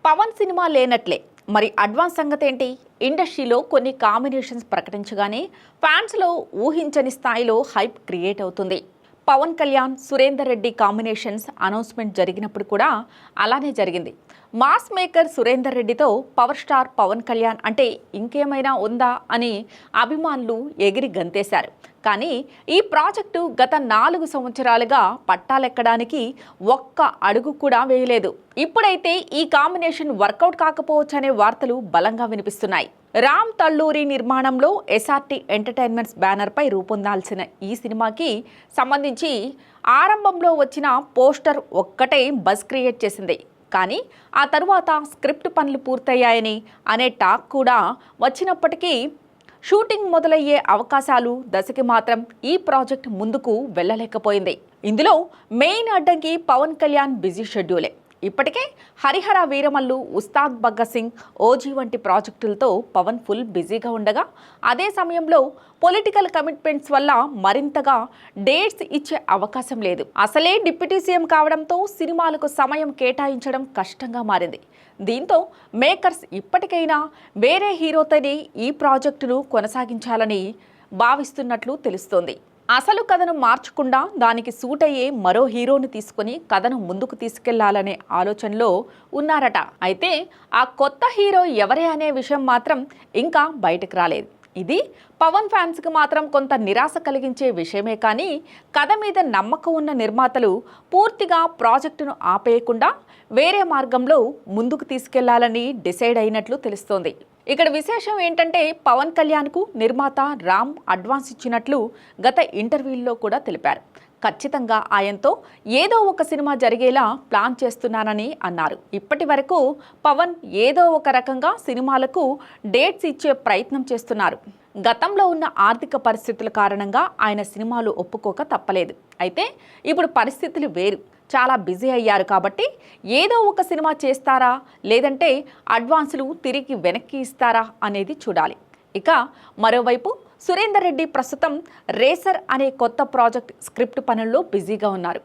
Pawan cinema లేనట్లే మరి advance సంగతి ఏంటి? ఇండస్ట్రీలో కొన్ని కాంబినేషన్స్ ప్రకటించగానే ఫ్యాన్స్లో ఊహించని స్థాయిలో హైప్ క్రియేట్ అవుతుంది. పవన్ కళ్యాణ్, సురేందర్ రెడ్డి కాంబినేషన్స్ అనౌన్స్మెంట్ జరిగినప్పుడు కూడా అలానే జరిగింది. మాస్ మేకర్ సురేందర్ రెడ్డితో పవర్ స్టార్ పవన్ కళ్యాణ్ అంటే ఇంకేమైనా ఉందా అని అభిమానులు ఎగిరి గంతేశారు. కానీ ఈ ప్రాజెక్టు గత 4 సంవత్సరాలుగా పట్టాలెక్కడానికి ఒక్క అడుగు కూడా వేయలేదు. ఇప్పుడైతే ఈ కాంబినేషన్ వర్కౌట్ కాకపోవచ్చనే వార్తలు బలంగా వినిపిస్తున్నాయి. రామ్ తల్లూరి నిర్మాణంలో ఎస్ఆర్టీ ఎంటర్టైన్మెంట్స్ బ్యానర్పై రూపొందాల్సిన ఈ సినిమాకి సంబంధించి ఆరంభంలో వచ్చిన పోస్టర్ ఒక్కటే బజ్ క్రియేట్ చేసింది. కానీ ఆ తరువాత స్క్రిప్ట్ పనులు పూర్తయ్యాయని అనే టాక్ కూడా వచ్చినప్పటికీ షూటింగ్ మొదలయ్యే అవకాశాలు దశకి మాత్రం ఈ ప్రాజెక్ట్ ముందుకు వెళ్ళలేకపోయింది. ఇందులో మెయిన్ అడ్డంకి పవన్ కళ్యాణ్ బిజీ షెడ్యూలే. ఇప్పటికే హరిహర వీరమల్లు, ఉస్తాద్ భగత్ సింగ్, ఓజీ వంటి ప్రాజెక్టులతో పవన్ ఫుల్ బిజీగా ఉండగా, అదే సమయంలో పొలిటికల్ కమిట్మెంట్స్ వల్ల మరింతగా డేట్స్ ఇచ్చే అవకాశం లేదు. అసలే డిప్యూటీ సీఎం కావడంతో సినిమాలకు సమయం కేటాయించడం కష్టంగా మారింది. దీంతో మేకర్స్ ఇప్పటికైనా వేరే హీరోతోనే ఈ ప్రాజెక్టును కొనసాగించాలని భావిస్తున్నట్లు తెలుస్తోంది. అసలు కథను మార్చకుండా దానికి సూట్ అయ్యే మరో హీరోని తీసుకుని కథను ముందుకు తీసుకెళ్లాలనే ఆలోచనలో ఉన్నారట. అయితే ఆ కొత్త హీరో ఎవరే అనే విషయం మాత్రం ఇంకా బయటకు రాలేదు. ఇది పవన్ ఫ్యాన్స్కి మాత్రం కొంత నిరాశ కలిగించే విషయమే. కానీ కథ మీద నమ్మకం ఉన్న నిర్మాతలు పూర్తిగా ప్రాజెక్టును ఆపేయకుండా వేరే మార్గంలో ముందుకు తీసుకెళ్లాలని డిసైడ్ అయినట్లు తెలుస్తోంది. ఇక్కడ విశేషం ఏంటంటే పవన్ కళ్యాణ్కు నిర్మాత రామ్ అడ్వాన్స్ ఇచ్చినట్లు గత ఇంటర్వ్యూల్లో కూడా తెలిపారు. ఖచ్చితంగా ఆయనతో ఏదో ఒక సినిమా జరిగేలా ప్లాన్ చేస్తున్నానని అన్నారు. ఇప్పటి వరకు పవన్ ఏదో ఒక రకంగా సినిమాలకు డేట్స్ ఇచ్చే ప్రయత్నం చేస్తున్నారు. గతంలో ఉన్న ఆర్థిక పరిస్థితుల కారణంగా ఆయన సినిమాలు ఒప్పుకోక తప్పలేదు. అయితే ఇప్పుడు పరిస్థితులు వేరు, చాలా బిజీ అయ్యారు. కాబట్టి ఏదో ఒక సినిమా చేస్తారా, లేదంటే అడ్వాన్సులు తిరిగి వెనక్కి ఇస్తారా అనేది చూడాలి. ఇక మరోవైపు సురేందర్ రెడ్డి ప్రస్తుతం రేసర్ అనే కొత్త ప్రాజెక్ట్ స్క్రిప్ట్ పనుల్లో బిజీగా ఉన్నారు.